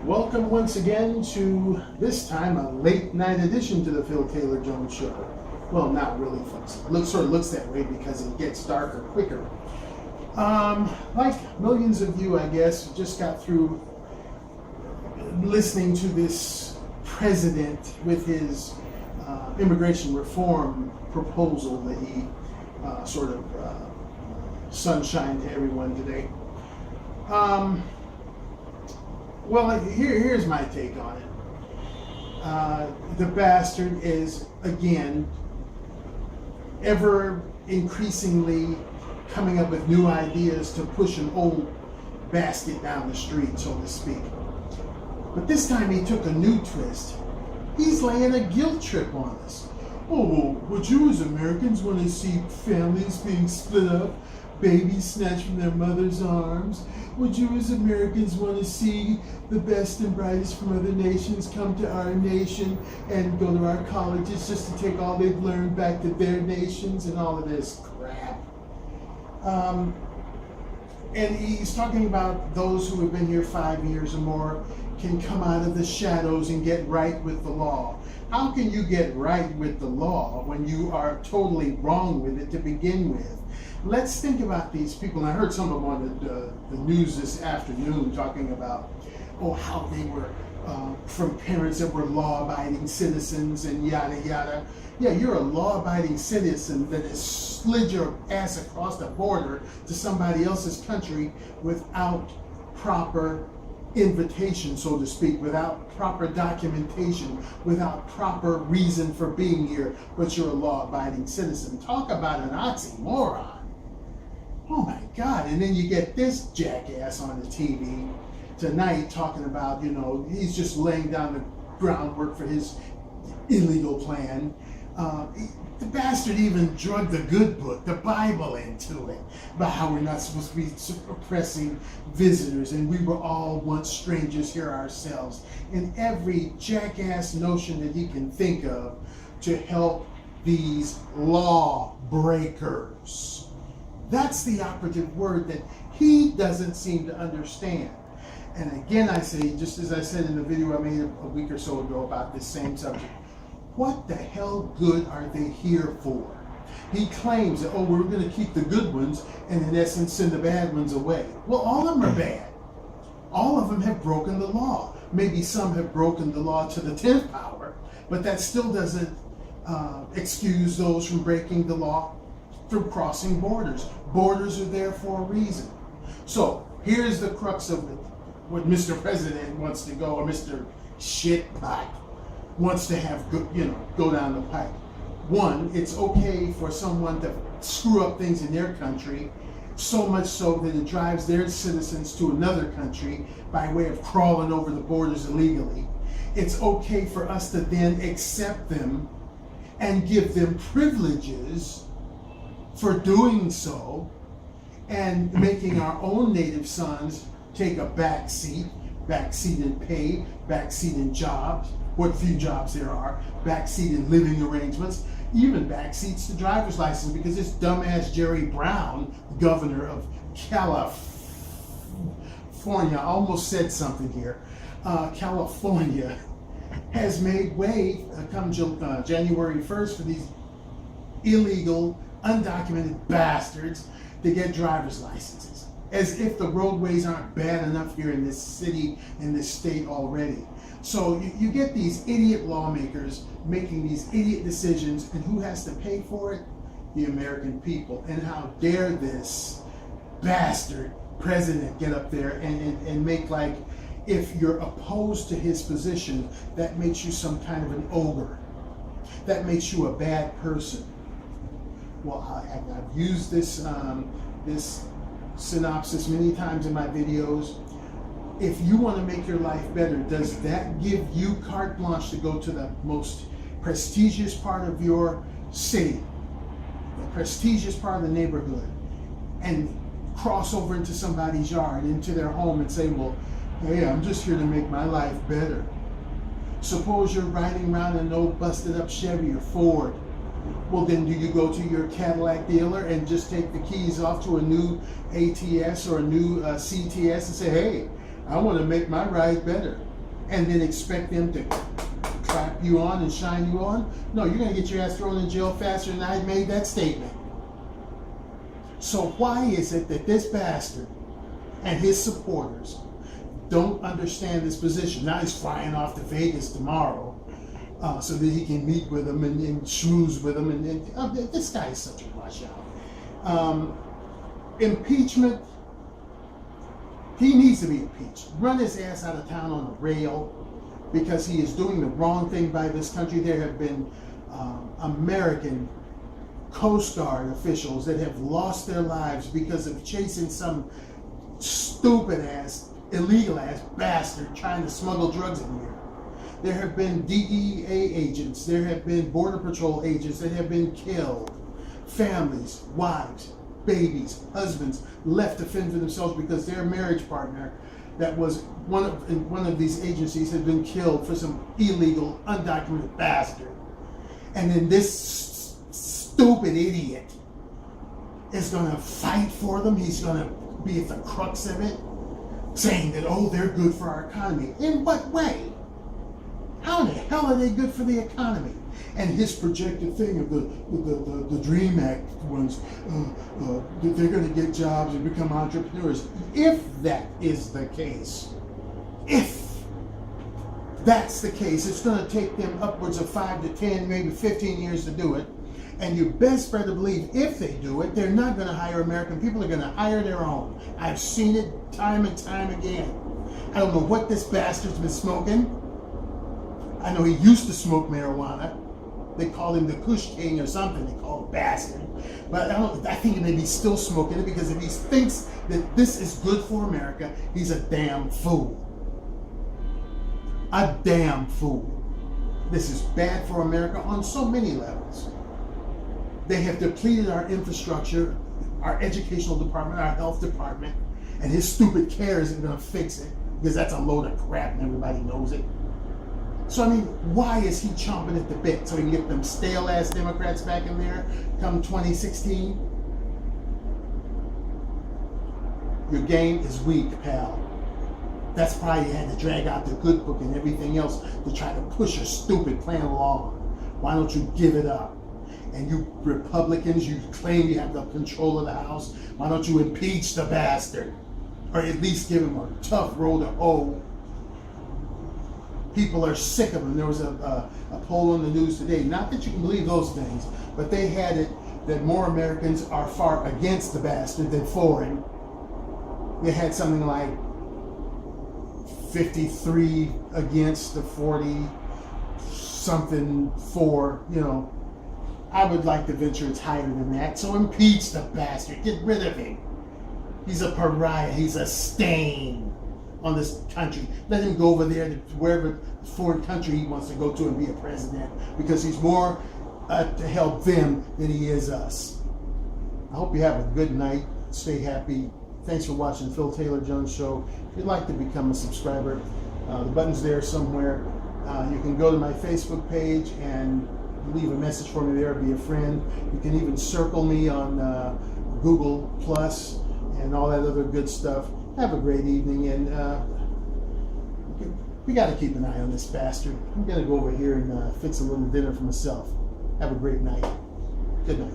Welcome once again to, this time, a late night edition to the Phil Taylor Jones Show. Well, not really, folks. It sort of looks that way because it gets darker quicker. Like millions of you, I guess, just got through listening to this president with his immigration reform proposal that he sunshine to everyone today. Well, here's my take on it. The bastard is, again, ever increasingly coming up with new ideas to push an old basket down the street, so to speak. But this time he took a new twist. He's laying a guilt trip on us. Oh, well, would you as Americans want to see families being split up, babies snatched from their mother's arms? Would you as Americans want to see the best and brightest from other nations come to our nation and go to our colleges just to take all they've learned back to their nations and all of this crap? And he's talking about those who have been here 5 years or more can come out of the shadows and get right with the law. How can you get right with the law when you are totally wrong with it to begin with? Let's think about these people. And I heard some of them on the news this afternoon talking about, how they were from parents that were law-abiding citizens and yada yada. Yeah, you're a law-abiding citizen that has slid your ass across the border to somebody else's country without proper invitation, so to speak, without proper documentation, without proper reason for being here, but you're a law-abiding citizen. Talk about an oxymoron. Oh my God. And then you get this jackass on the TV tonight talking about, he's just laying down the groundwork for his illegal plan. The bastard even drugged the good book, the Bible, into it, about how we're not supposed to be oppressing visitors and we were all once strangers here ourselves. And every jackass notion that he can think of to help these law breakers. That's the operative word that he doesn't seem to understand. And again, I say, just as I said in the video I made a week or so ago about this same subject, what the hell good are they here for? He claims that, we're going to keep the good ones and in essence send the bad ones away. Well, all of them are bad. All of them have broken the law. Maybe some have broken the law to the 10th power, but that still doesn't excuse those from breaking the law through crossing borders. Borders are there for a reason. So here's the crux of it. What Mr. President wants to go, or Mr. Shitbot wants to have go down the pipe. One, it's okay for someone to screw up things in their country, so much so that it drives their citizens to another country by way of crawling over the borders illegally. It's okay for us to then accept them and give them privileges for doing so, and making our own native sons take a back seat in pay, back seat in jobs, what few jobs there are, back seat in living arrangements, even back seats to driver's license, because this dumbass Jerry Brown, governor of California, I almost said something here, California, has made way come January 1st for these illegal, undocumented bastards to get driver's licenses, as if the roadways aren't bad enough here in this city, in this state already. So you get these idiot lawmakers making these idiot decisions, and who has to pay for it? The American people. And how dare this bastard president get up there and make like, if you're opposed to his position, that makes you some kind of an ogre. That makes you a bad person. Well, I've used this synopsis many times in my videos. If you want to make your life better, does that give you carte blanche to go to the most prestigious part of your city, the prestigious part of the neighborhood, and cross over into somebody's yard, into their home, and say, well, hey, I'm just here to make my life better? Suppose you're riding around in an old busted up Chevy or Ford. Well, then do you go to your Cadillac dealer and just take the keys off to a new ATS or a new CTS and say, hey, I want to make my ride better. and then expect them to clap you on and shine you on? No, you're going to get your ass thrown in jail faster than I made that statement. So why is it that this bastard and his supporters don't understand this position? Now he's flying off to Vegas tomorrow so that he can meet with them and schmooze with them. And this guy is such a washout. Impeachment, he needs to be impeached. Run his ass out of town on a rail because he is doing the wrong thing by this country. There have been American Coast Guard officials that have lost their lives because of chasing some stupid ass, illegal ass bastard trying to smuggle drugs in here. There have been DEA agents, there have been Border Patrol agents that have been killed. Families, wives, babies, husbands left to fend for themselves because their marriage partner that was one of these agencies had been killed for some illegal, undocumented bastard. And then this stupid idiot is going to fight for them. He's going to be at the crux of it, saying that, oh, they're good for our economy. In what way? How in the hell are they good for the economy? And his projected thing of the DREAM Act ones, they're going to get jobs and become entrepreneurs. If that is the case, if that's the case, it's going to take them upwards of 5 to 10, maybe 15 years to do it. And you best better believe if they do it, they're not going to hire American people. They're going to hire their own. I've seen it time and time again. I don't know what this bastard's been smoking. I know he used to smoke marijuana. They call him the Kush King or something. They call him bastard. But I think he may be still smoking it because if he thinks that this is good for America, he's a damn fool. A damn fool. This is bad for America on so many levels. They have depleted our infrastructure, our educational department, our health department, and his stupid care isn't going to fix it because that's a load of crap and everybody knows it. So, I mean, why is he chomping at the bit so he can get them stale-ass Democrats back in there come 2016? Your game is weak, pal. That's why you had to drag out the good book and everything else to try to push your stupid plan along. Why don't you give it up? And you Republicans, you claim you have the control of the House. Why don't you impeach the bastard? Or at least give him a tough road to hoe. People are sick of him. There was a poll on the news today, not that you can believe those things, but they had it that more Americans are far against the bastard than for him. They had something like 53 against the 40 something for, you know. I would like to venture it's higher than that. So impeach the bastard. Get rid of him. He's a pariah. He's a stain on this country. Let him go over there to wherever foreign country he wants to go to and be a president because he's more to help them than he is us. I hope you have a good night. Stay happy. Thanks for watching Phil Taylor Jones Show. If you'd like to become a subscriber, the button's there somewhere. You can go to my Facebook page and leave a message for me there, be a friend. You can even circle me on Google Plus and all that other good stuff. Have a great evening, and we got to keep an eye on this bastard. I'm going to go over here and fix a little dinner for myself. Have a great night. Good night.